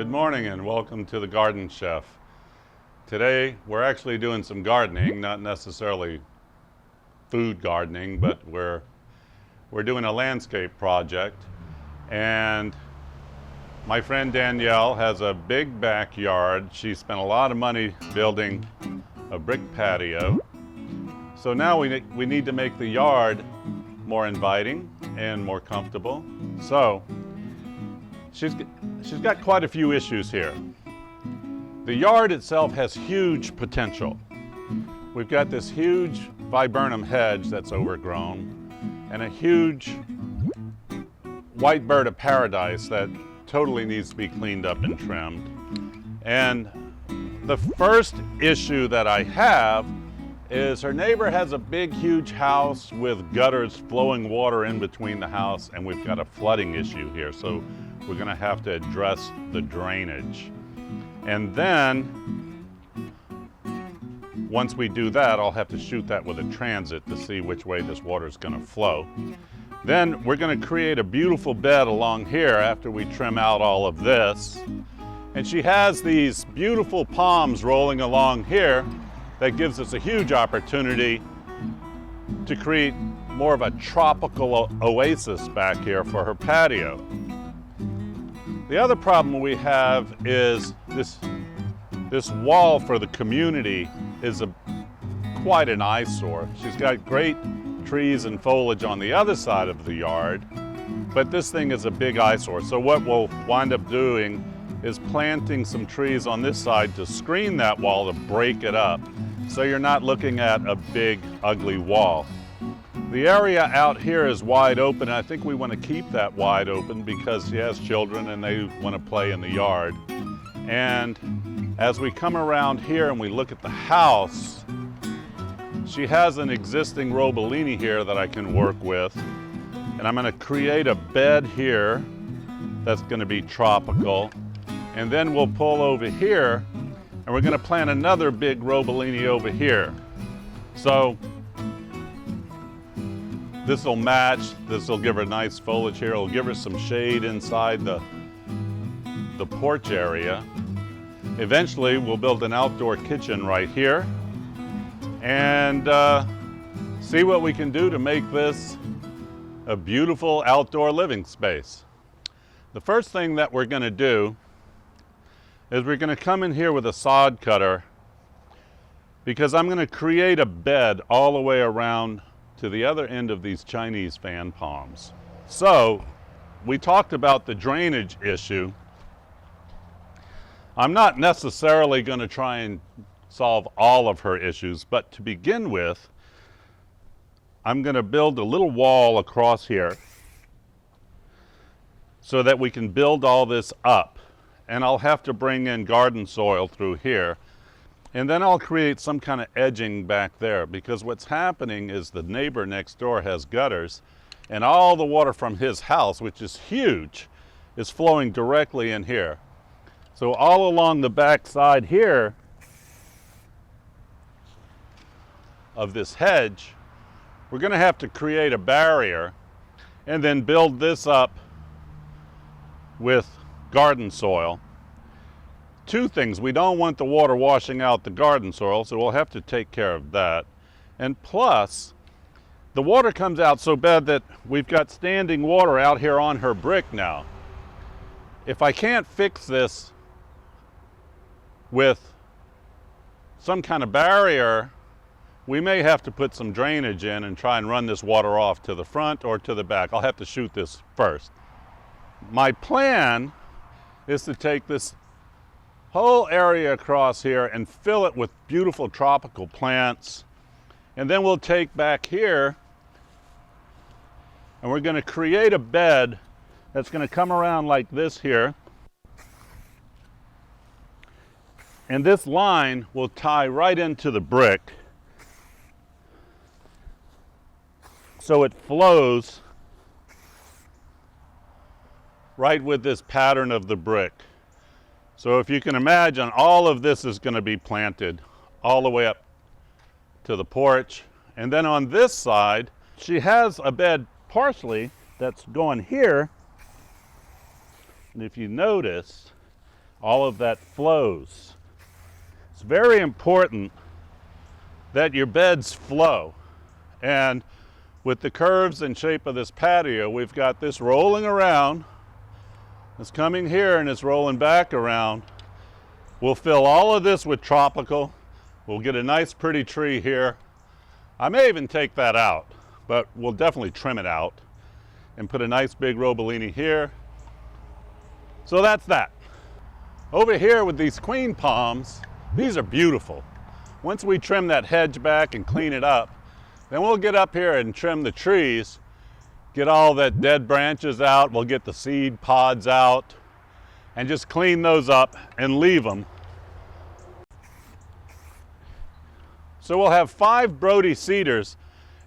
Good morning and welcome to the Garden Chef. Today we're actually doing some gardening, not necessarily food gardening, but we're doing a landscape project. And my friend Danielle has a big backyard. She spent a lot of money building a brick patio. So now we need to make the yard more inviting and more comfortable. So she's got quite a few issues here. The yard itself has huge potential. We've got this huge viburnum hedge that's overgrown and a huge white bird of paradise that totally needs to be cleaned up and trimmed. And the first issue that I have is her neighbor has a big, huge house with gutters flowing water in between the house, and we've got a flooding issue here. So we're gonna have to address the drainage. And then, once we do that, I'll have to shoot that with a transit to see which way this water is gonna flow. Then we're gonna create a beautiful bed along here after we trim out all of this. And she has these beautiful palms rolling along here that gives us a huge opportunity to create more of a tropical oasis back here for her patio. The other problem we have is this wall for the community is quite an eyesore. She's got great trees and foliage on the other side of the yard, but this thing is a big eyesore. So what we'll wind up doing is planting some trees on this side to screen that wall, to break it up, so you're not looking at a big, ugly wall. The area out here is wide open. I think we want to keep that wide open because she has children and they want to play in the yard. And as we come around here and we look at the house, she has an existing Robellini here that I can work with. And I'm going to create a bed here that's going to be tropical. And then we'll pull over here and we're going to plant another big Robellini over here. So this will match. This will give her nice foliage here. It'll give her some shade inside the porch area. Eventually we'll build an outdoor kitchen right here and see what we can do to make this a beautiful outdoor living space. The first thing that we're going to do is we're going to come in here with a sod cutter, because I'm going to create a bed all the way around to the other end of these Chinese fan palms. So we talked about the drainage issue. I'm not necessarily going to try and solve all of her issues, but to begin with, I'm going to build a little wall across here so that we can build all this up. And I'll have to bring in garden soil through here. And then I'll create some kind of edging back there, because what's happening is the neighbor next door has gutters and all the water from his house, which is huge, is flowing directly in here. So all along the back side here of this hedge, we're going to have to create a barrier and then build this up with garden soil. Two things: we don't want the water washing out the garden soil, so we'll have to take care of that. And plus, the water comes out so bad that we've got standing water out here on her brick now. If I can't fix this with some kind of barrier, we may have to put some drainage in and try and run this water off to the front or to the back. I'll have to shoot this first. My plan is to take this whole area across here and fill it with beautiful tropical plants. And then we'll take back here and we're going to create a bed that's going to come around like this here. And this line will tie right into the brick, so it flows right with this pattern of the brick. So if you can imagine, all of this is going to be planted all the way up to the porch. And then on this side, she has a bed partially that's going here. And if you notice, all of that flows. It's very important that your beds flow. And with the curves and shape of this patio, we've got this rolling around. It's coming here and it's rolling back around. We'll fill all of this with tropical. We'll get a nice pretty tree here. I may even take that out, but we'll definitely trim it out and put a nice big Robellini here. So that's that. Over here with these queen palms, these are beautiful. Once we trim that hedge back and clean it up, then we'll get up here and trim the trees, get all that dead branches out, we'll get the seed pods out, and just clean those up and leave them. So we'll have 5 Brody cedars,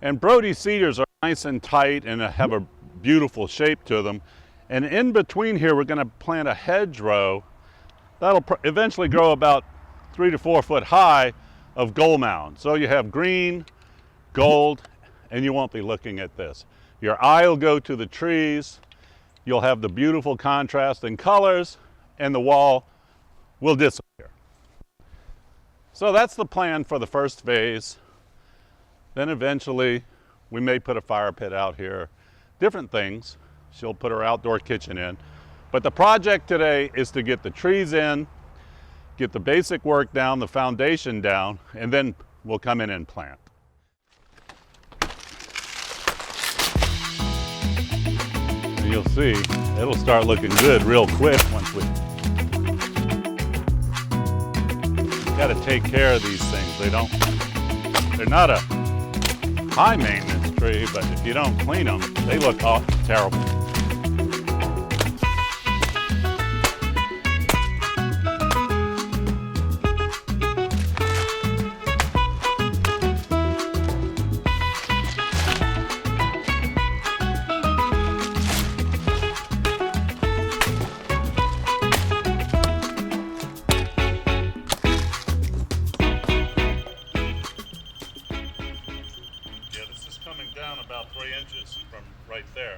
and Brody cedars are nice and tight and have a beautiful shape to them. And in between here, we're going to plant a hedgerow that'll eventually grow about 3 to 4 foot high of gold mound. So you have green, gold, and you won't be looking at this. Your eye will go to the trees, you'll have the beautiful contrast in colors, and the wall will disappear. So that's the plan for the first phase. Then eventually we may put a fire pit out here, different things. She'll put her outdoor kitchen in. But the project today is to get the trees in, get the basic work down, the foundation down, and then we'll come in and plant. And you'll see, it'll start looking good real quick once we got to take care of these things. They're not a high maintenance tree, but if you don't clean them, they look terrible. Down about 3 inches from right there.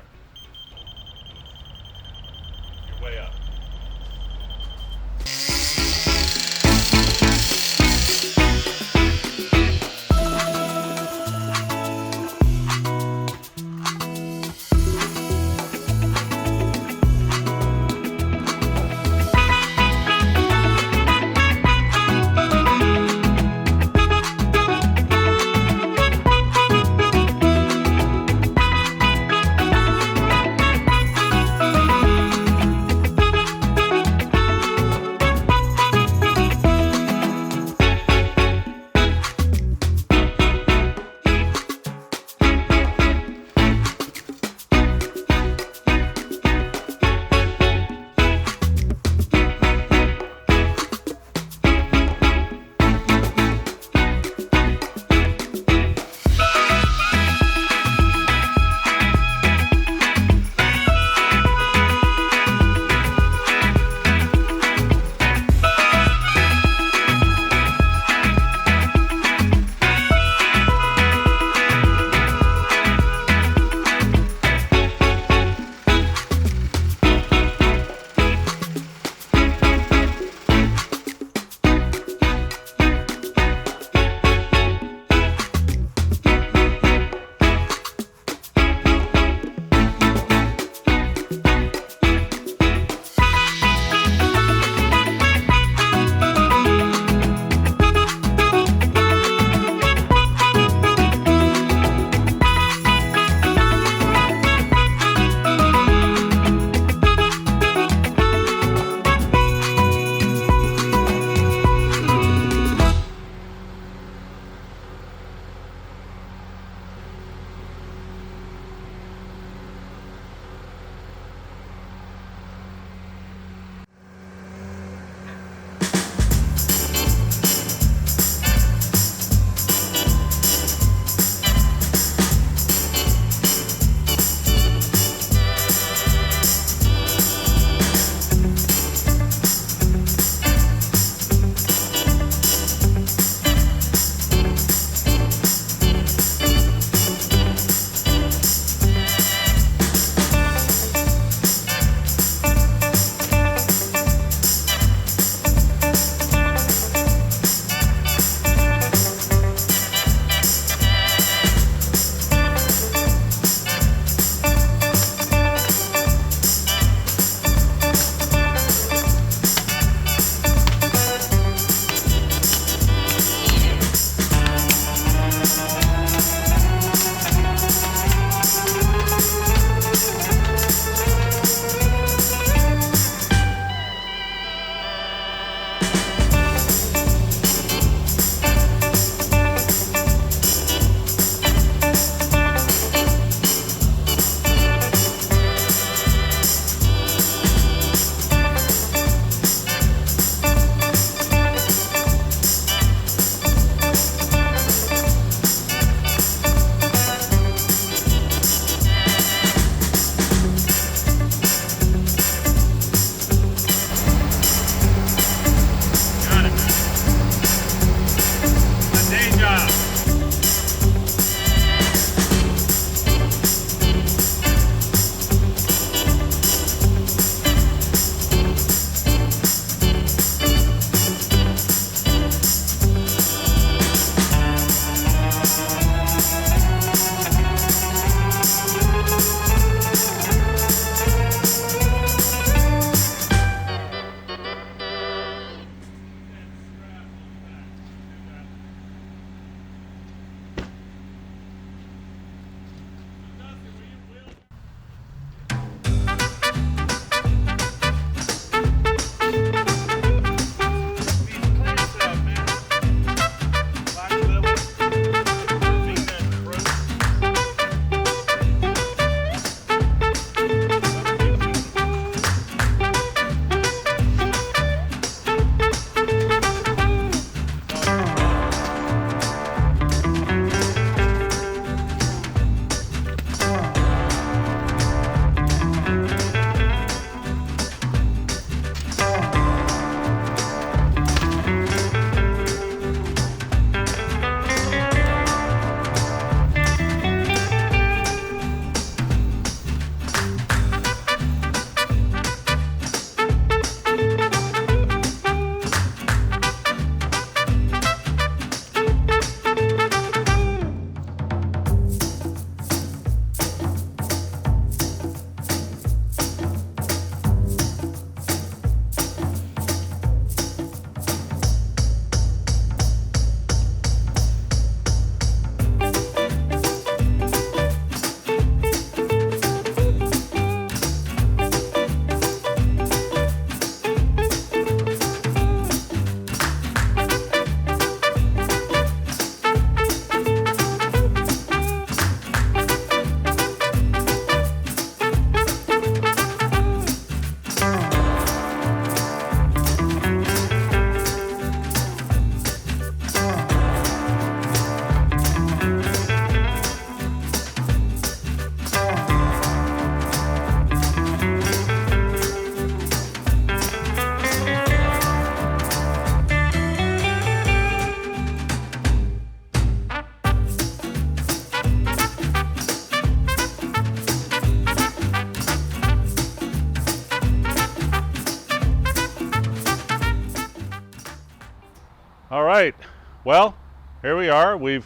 All right, well, here we are. We've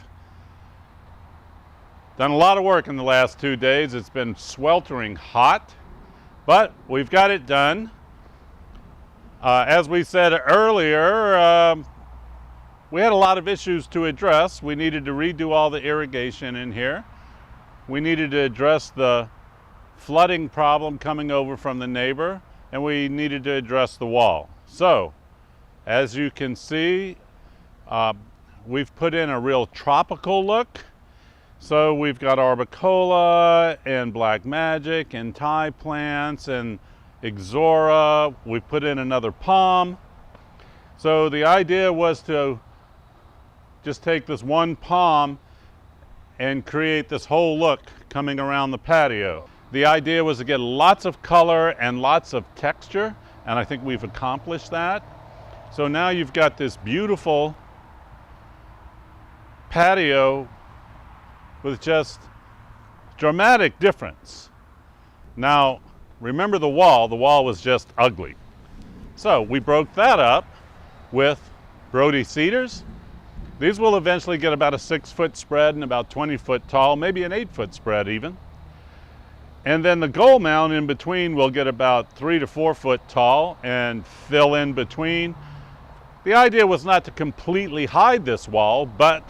done a lot of work in the last 2 days. It's been sweltering hot, but we've got it done. As we said earlier, we had a lot of issues to address. We needed to redo all the irrigation in here. We needed to address the flooding problem coming over from the neighbor, and we needed to address the wall. So, as you can see, we've put in a real tropical look. So we've got arbicola and black magic and Thai plants and ixora. We put in another palm. So the idea was to just take this one palm and create this whole look coming around the patio. The idea was to get lots of color and lots of texture, and I think we've accomplished that. So now you've got this beautiful patio with just dramatic difference. Now, remember the wall was just ugly. So we broke that up with Brody cedars. These will eventually get about a 6-foot spread and about 20 foot tall, maybe an 8-foot spread even. And then the gold mound in between will get about 3 to 4 foot tall and fill in between. The idea was not to completely hide this wall, but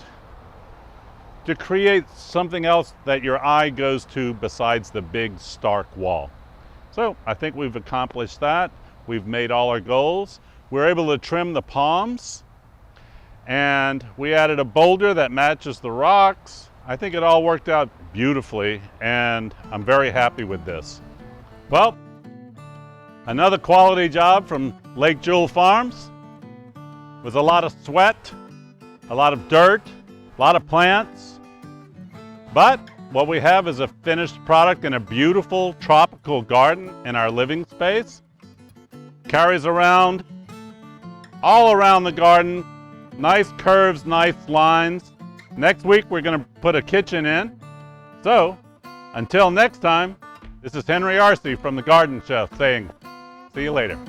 to create something else that your eye goes to besides the big stark wall. So I think we've accomplished that. We've made all our goals. We're able to trim the palms, and we added a boulder that matches the rocks. I think it all worked out beautifully, and I'm very happy with this. Well, another quality job from Lake Jewel Farms. With a lot of sweat, a lot of dirt, a lot of plants. But what we have is a finished product in a beautiful tropical garden in our living space. Carries around, all around the garden. Nice curves, nice lines. Next week we're going to put a kitchen in. So, until next time, this is Henry Arce from the Garden Chef saying, see you later.